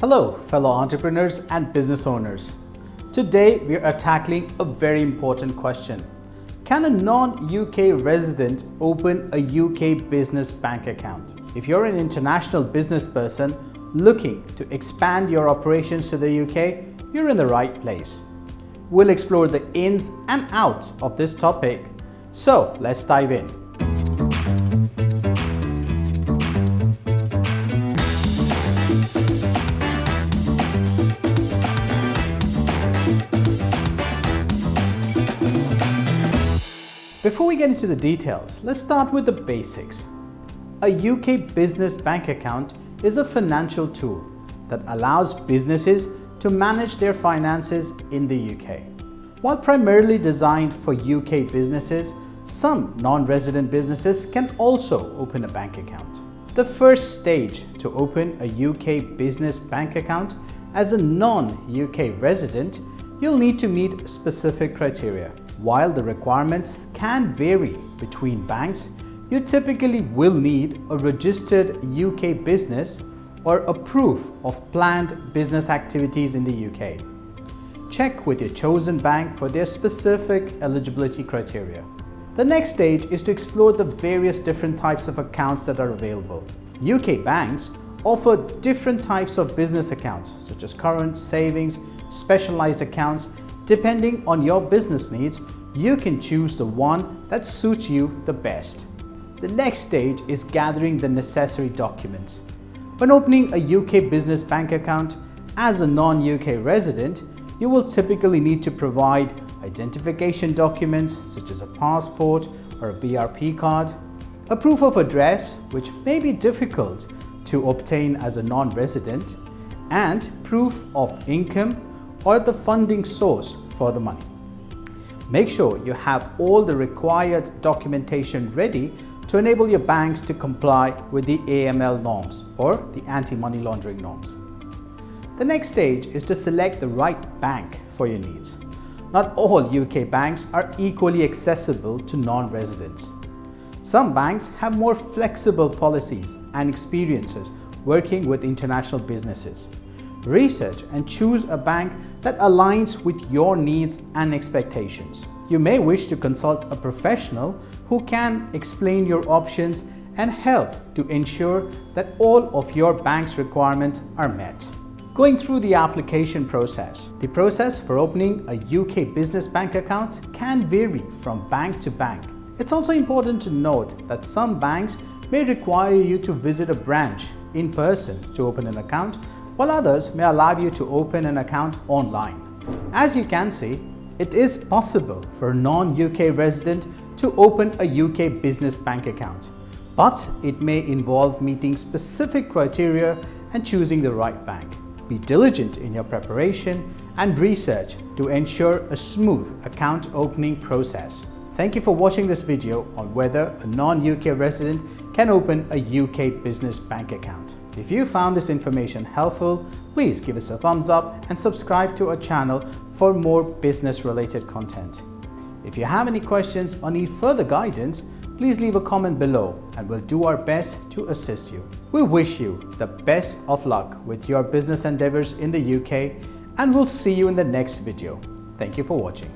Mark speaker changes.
Speaker 1: Hello, fellow entrepreneurs and business owners. Today, we are tackling a very important question. Can a non-UK resident open a UK business bank account? If you're an international business person looking to expand your operations to the UK, you're in the right place. We'll explore the ins and outs of this topic. So let's dive in. Before we get into the details, let's start with the basics. A UK business bank account is a financial tool that allows businesses to manage their finances in the UK. While primarily designed for UK businesses, some non-resident businesses can also open a bank account. The first stage to open a UK business bank account as a non-UK resident, you'll need to meet specific criteria. While the requirements can vary between banks, you typically will need a registered UK business or a proof of planned business activities in the UK. Check with your chosen bank for their specific eligibility criteria. The next stage is to explore the various different types of accounts that are available. UK banks offer different types of business accounts, such as current, savings, specialized accounts. Depending on your business needs, you can choose the one that suits you the best. The next stage is gathering the necessary documents. When opening a UK business bank account as a non-UK resident, you will typically need to provide identification documents such as a passport or a BRP card, a proof of address, which may be difficult to obtain as a non-resident, and proof of income or the funding source for the money. Make sure you have all the required documentation ready to enable your banks to comply with the AML norms or the anti-money laundering norms. The next stage is to select the right bank for your needs. Not all UK banks are equally accessible to non-residents. Some banks have more flexible policies and experiences working with international businesses. Research and choose a bank that aligns with your needs and expectations. You may wish to consult a professional who can explain your options and help to ensure that all of your bank's requirements are met. Going through the application process. The process for opening a UK business bank account can vary from bank to bank. It's also important to note that some banks may require you to visit a branch in person to open an account, while others may allow you to open an account online. As you can see, it is possible for a non-UK resident to open a UK business bank account, but it may involve meeting specific criteria and choosing the right bank. Be diligent in your preparation and research to ensure a smooth account opening process. Thank you for watching this video on whether a non-UK resident can open a UK business bank account. If you found this information helpful, please give us a thumbs up and subscribe to our channel for more business-related content. If you have any questions or need further guidance, please leave a comment below and we'll do our best to assist you. We wish you the best of luck with your business endeavors in the UK, and we'll see you in the next video. Thank you for watching.